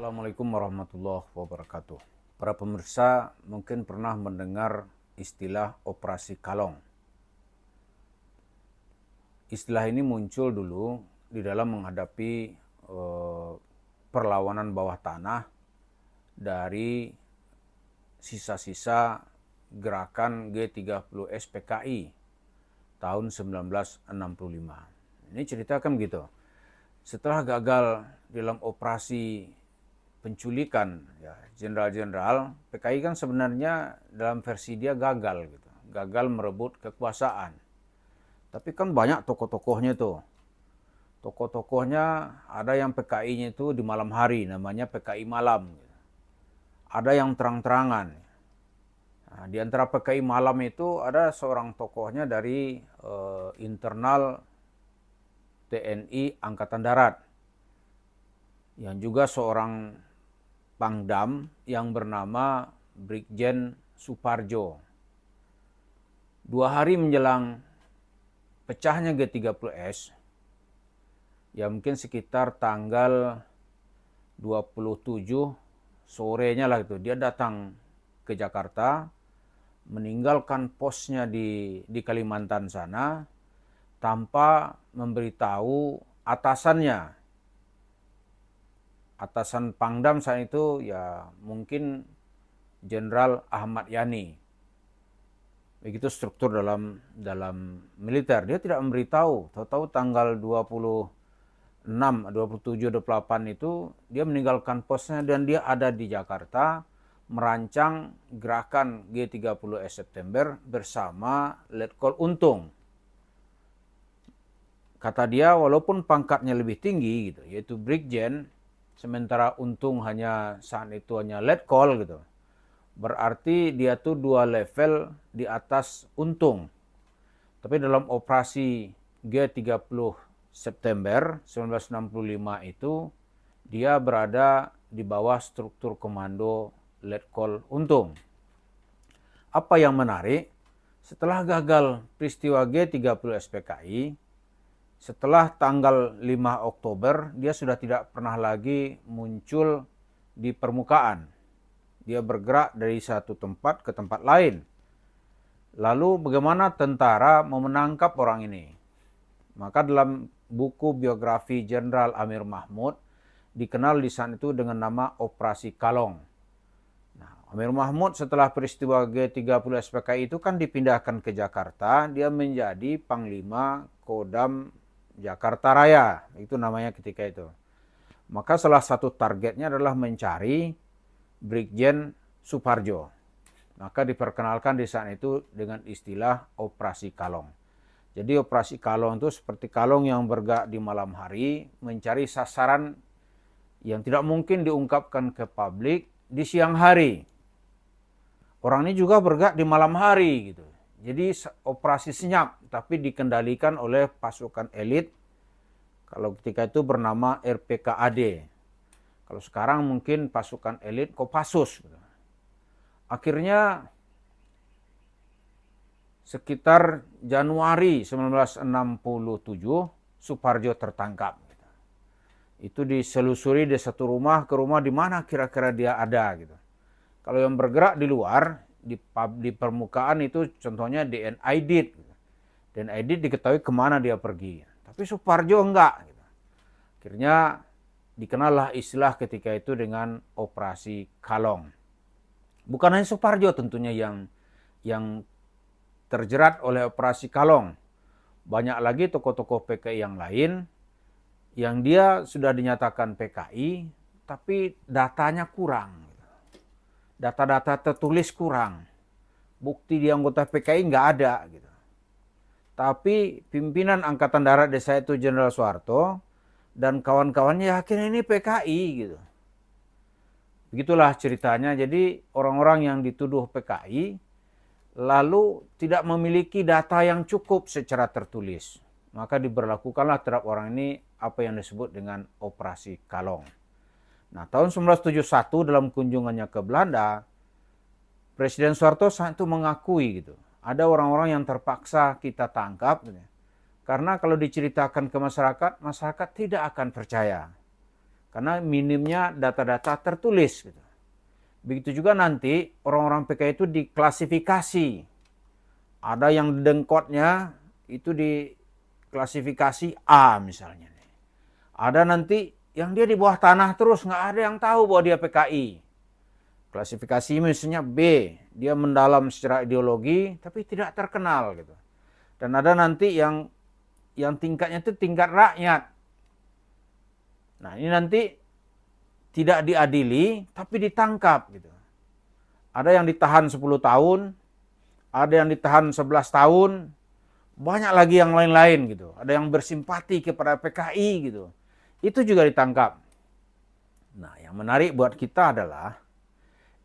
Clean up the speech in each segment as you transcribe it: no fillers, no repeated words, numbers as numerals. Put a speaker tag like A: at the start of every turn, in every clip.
A: Assalamualaikum warahmatullahi wabarakatuh. Para pemirsa mungkin pernah mendengar istilah operasi kalong. Istilah ini muncul dulu di dalam menghadapi perlawanan bawah tanah dari sisa-sisa gerakan G30S PKI tahun 1965. Ini ceritakan begitu. Setelah gagal dalam operasi penculikan ya, jenderal-jenderal, PKI kan sebenarnya dalam versi dia gagal gitu. Gagal merebut kekuasaan. Tapi kan banyak tokoh-tokohnya tuh. Tokoh-tokohnya ada yang PKI-nya itu di malam hari, namanya PKI malam. Ada yang terang-terangan. Nah, di antara PKI malam itu ada seorang tokohnya dari internal TNI Angkatan Darat. Yang juga seorang Pangdam yang bernama Brigjen Suparjo. 2 hari menjelang pecahnya G30S, ya mungkin sekitar tanggal 27 sorenya lah itu, dia datang ke Jakarta, meninggalkan posnya di Kalimantan sana, tanpa memberitahu atasannya. Atasan Pangdam saat itu ya mungkin Jenderal Ahmad Yani. Begitu struktur dalam militer. Dia tidak memberitahu. Tahu-tahu tanggal 26, 27, 28 itu dia meninggalkan posnya dan dia ada di Jakarta merancang gerakan G30S September bersama Letkol Untung. Kata dia walaupun pangkatnya lebih tinggi gitu, yaitu Brigjen, sementara Untung saat itu hanya Letkol gitu. Berarti dia tuh 2 level di atas Untung. Tapi dalam operasi G30 September 1965 itu dia berada di bawah struktur komando Letkol Untung. Apa yang menarik, setelah gagal peristiwa G30 SPKI, setelah tanggal 5 Oktober, dia sudah tidak pernah lagi muncul di permukaan. Dia bergerak dari satu tempat ke tempat lain. Lalu bagaimana tentara memenangkap orang ini? Maka dalam buku biografi Jenderal Amir Mahmud, dikenal di saat itu dengan nama Operasi Kalong. Nah, Amir Mahmud setelah peristiwa G30 SPKI itu kan dipindahkan ke Jakarta, dia menjadi Panglima Kodam Jakarta Raya, itu namanya ketika itu. Maka salah satu targetnya adalah mencari Brigjen Suparjo. Maka diperkenalkan di saat itu dengan istilah Operasi Kalong. Jadi Operasi Kalong itu seperti kalong yang bergerak di malam hari, mencari sasaran yang tidak mungkin diungkapkan ke publik di siang hari. Orang ini juga bergerak di malam hari gitu. Jadi operasi senyap, tapi dikendalikan oleh pasukan elit. Kalau ketika itu bernama RPKAD. Kalau sekarang mungkin pasukan elit Kopassus. Akhirnya sekitar Januari 1967 Suparjo tertangkap. Itu diselusuri dari satu rumah ke rumah di mana kira-kira dia ada gitu. Kalau yang bergerak di luar, di permukaan itu contohnya DNIDIT. DNIDIT diketahui kemana dia pergi. Tapi Suparjo enggak. Gitu. Akhirnya dikenallah istilah ketika itu dengan Operasi Kalong. Bukan hanya Suparjo tentunya yang terjerat oleh Operasi Kalong. Banyak lagi tokoh-tokoh PKI yang lain yang dia sudah dinyatakan PKI, tapi datanya kurang. Data-data tertulis kurang. Bukti di anggota PKI nggak ada. Gitu. Tapi pimpinan Angkatan Darat desa itu Jenderal Soeharto dan kawan-kawannya yakin ini PKI. Gitu. Begitulah ceritanya. Jadi orang-orang yang dituduh PKI lalu tidak memiliki data yang cukup secara tertulis. Maka diberlakukanlah terhadap orang ini apa yang disebut dengan Operasi Kalong. Nah, tahun 1971 dalam kunjungannya ke Belanda, Presiden Soeharto saat itu mengakui gitu, ada orang-orang yang terpaksa kita tangkap, gitu. Karena kalau diceritakan ke masyarakat, masyarakat tidak akan percaya. Karena minimnya data-data tertulis gitu. Begitu juga nanti orang-orang PKI itu diklasifikasi. Ada yang dengkotnya itu diklasifikasi A misalnya. Ada nanti yang dia di bawah tanah terus, nggak ada yang tahu bahwa dia PKI. Klasifikasi misalnya B, dia mendalam secara ideologi tapi tidak terkenal gitu. Dan ada nanti yang tingkatnya itu tingkat rakyat. Nah, ini nanti tidak diadili tapi ditangkap gitu. Ada yang ditahan 10 tahun, ada yang ditahan 11 tahun, banyak lagi yang lain-lain gitu. Ada yang bersimpati kepada PKI gitu. Itu juga ditangkap. Nah, yang menarik buat kita adalah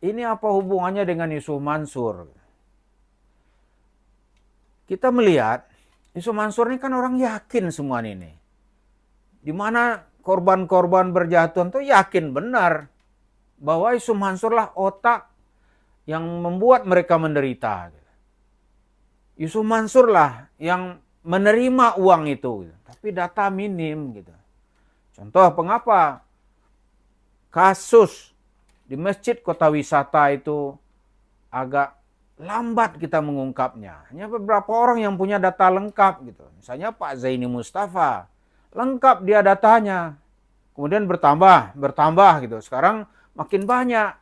A: ini apa hubungannya dengan Yusuf Mansur? Kita melihat Yusuf Mansur ini kan orang yakin semua ini. Di mana korban-korban berjatuhan tuh yakin benar bahwa Yusuf Mansur lah otak yang membuat mereka menderita. Yusuf Mansur lah yang menerima uang itu, tapi data minim gitu. Contoh pengapa kasus di Masjid Kota Wisata itu agak lambat kita mengungkapnya. Hanya beberapa orang yang punya data lengkap gitu. Misalnya Pak Zaini Mustafa, lengkap dia datanya. Kemudian bertambah gitu. Sekarang makin banyak.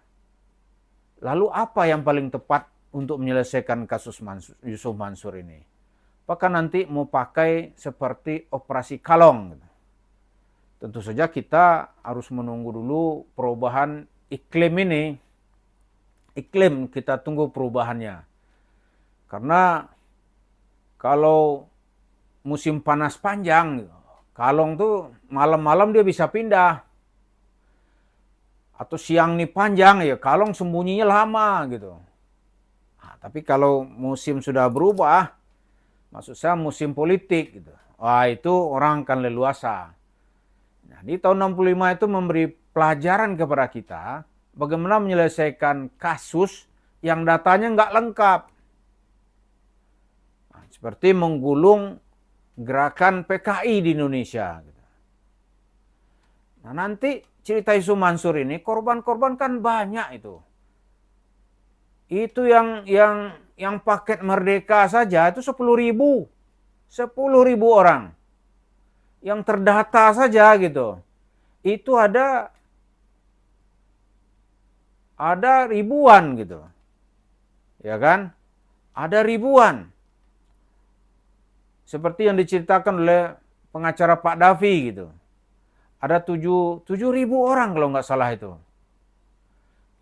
A: Lalu apa yang paling tepat untuk menyelesaikan kasus Yusuf Mansur ini? Apakah nanti mau pakai seperti operasi kalong? Gitu. Tentu saja kita harus menunggu dulu perubahan iklim ini. Iklim kita tunggu perubahannya. Karena kalau musim panas panjang, kalong tuh malam-malam dia bisa pindah. Atau siang nih panjang ya kalong sembunyinya lama gitu. Nah, tapi kalau musim sudah berubah, maksud saya musim politik gitu. Wah, itu orang akan leluasa. Nah, di tahun 65 itu memberi pelajaran kepada kita bagaimana menyelesaikan kasus yang datanya nggak lengkap. Nah, seperti menggulung gerakan PKI di Indonesia. Nah, nanti cerita Yusuf Mansur ini korban-korban kan banyak itu. Itu yang paket Merdeka saja itu 10.000. 10.000 orang. Yang terdata saja gitu. Itu ada ribuan gitu. Ya kan? Ada ribuan. Seperti yang diceritakan oleh pengacara Pak Davi gitu. Ada 7.000 orang kalau nggak salah itu.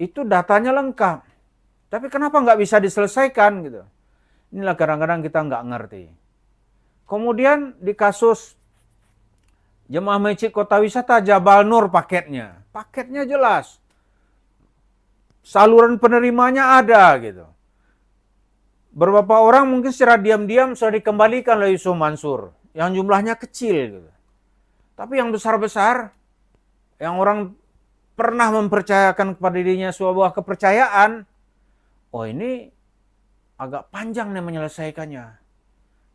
A: Itu datanya lengkap. Tapi kenapa nggak bisa diselesaikan gitu? Inilah kadang-kadang kita nggak ngerti. Kemudian di kasus Jemaah Masjid Kota Wisata Jabal Nur paketnya. Paketnya jelas. Saluran penerimanya ada gitu. Beberapa orang mungkin secara diam-diam sudah dikembalikan oleh Yusuf Mansur. Yang jumlahnya kecil gitu. Tapi yang besar-besar, yang orang pernah mempercayakan kepada dirinya sebuah kepercayaan, oh ini agak panjang nih menyelesaikannya.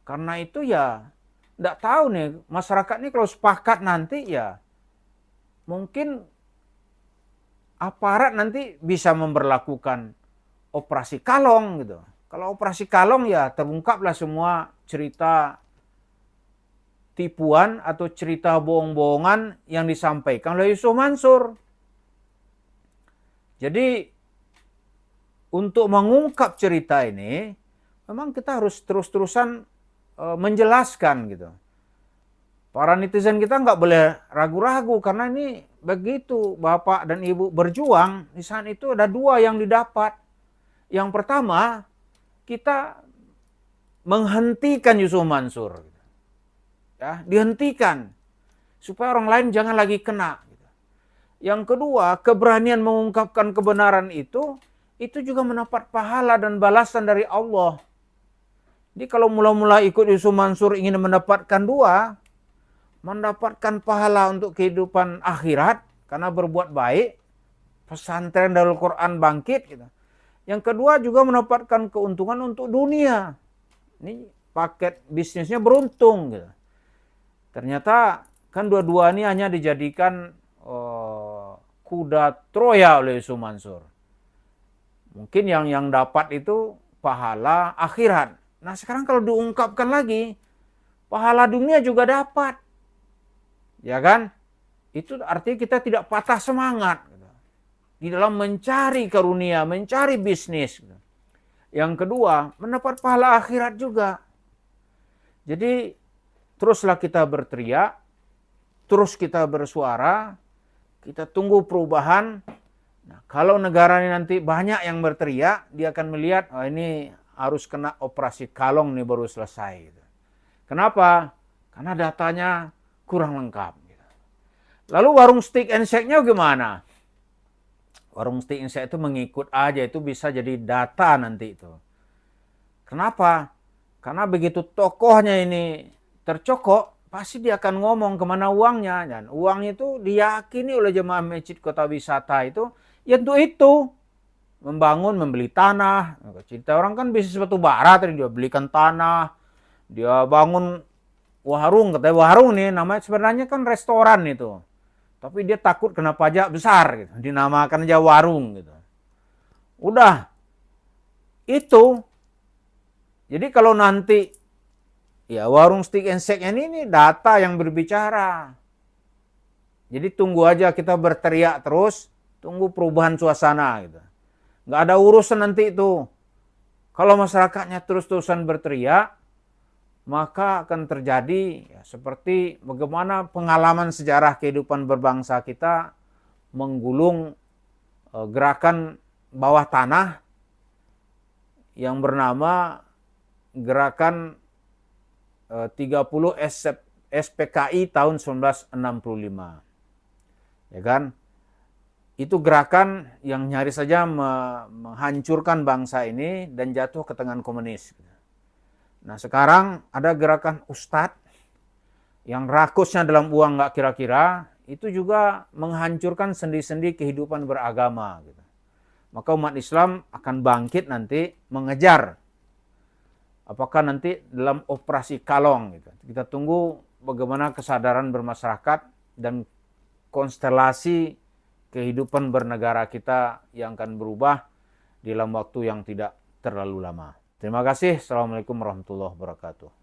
A: Karena itu ya, tidak tahu nih, masyarakat ini kalau sepakat nanti ya, mungkin aparat nanti bisa memberlakukan operasi kalong gitu. Kalau operasi kalong ya terungkaplah semua cerita tipuan atau cerita bohong-bohongan yang disampaikan oleh Yusuf Mansur. Jadi untuk mengungkap cerita ini memang kita harus terus-terusan menjelaskan gitu. Para netizen kita nggak boleh ragu-ragu karena ini begitu Bapak dan Ibu berjuang, di saat itu ada dua yang didapat. Yang pertama, kita menghentikan Yusuf Mansur. Ya, dihentikan supaya orang lain jangan lagi kena. Yang kedua, keberanian mengungkapkan kebenaran itu juga mendapat pahala dan balasan dari Allah. Jadi kalau mula-mula ikut Yusuf Mansur ingin mendapatkan dua, mendapatkan pahala untuk kehidupan akhirat karena berbuat baik, pesantren Darul Quran bangkit gitu. Yang kedua juga mendapatkan keuntungan untuk dunia. Ini paket bisnisnya beruntung gitu. Ternyata kan dua-dua ini hanya dijadikan kuda Troya oleh Yusuf Mansur. Mungkin yang dapat itu pahala akhirat. Nah sekarang kalau diungkapkan lagi, pahala dunia juga dapat. Ya kan? Itu artinya kita tidak patah semangat. Di dalam mencari karunia, mencari bisnis. Yang kedua, mendapat pahala akhirat juga. Jadi teruslah kita berteriak, terus kita bersuara, kita tunggu perubahan. Nah, kalau negara ini nanti banyak yang berteriak, dia akan melihat, oh ini harus kena operasi kalong nih baru selesai. Kenapa? Karena datanya kurang lengkap. Lalu warung steak and shake-nya gimana? Warung steak and shake itu mengikut aja, itu bisa jadi data nanti itu. Kenapa? Karena begitu tokohnya ini tercokok, pasti dia akan ngomong kemana uangnya. Dan uang itu diyakini oleh jemaah masjid kota wisata itu, ya untuk itu. Membangun, membeli tanah. Cerita orang kan bisnis batu bara, tadi dia belikan tanah. Dia bangun warung, katanya warung nih, namanya sebenarnya kan restoran itu. Tapi dia takut kena pajak besar, gitu. Dinamakan aja warung, gitu. Udah. Itu. Jadi kalau nanti ya warung steak and shake ini data yang berbicara. Jadi tunggu aja kita berteriak terus, tunggu perubahan suasana gitu. Nggak ada urusan nanti itu. Kalau masyarakatnya terus-terusan berteriak, maka akan terjadi ya, seperti bagaimana pengalaman sejarah kehidupan berbangsa kita menggulung gerakan bawah tanah yang bernama Gerakan 30 SPKI tahun 1965. Ya kan? Itu gerakan yang nyaris saja menghancurkan bangsa ini dan jatuh ke tangan komunis. Nah sekarang ada gerakan Ustadz yang rakusnya dalam uang nggak kira-kira, itu juga menghancurkan sendi-sendi kehidupan beragama. Maka umat Islam akan bangkit nanti mengejar. Apakah nanti dalam operasi kalong. Kita tunggu bagaimana kesadaran bermasyarakat dan konstelasi kehidupan bernegara kita yang akan berubah dalam waktu yang tidak terlalu lama. Terima kasih. Assalamualaikum warahmatullahi wabarakatuh.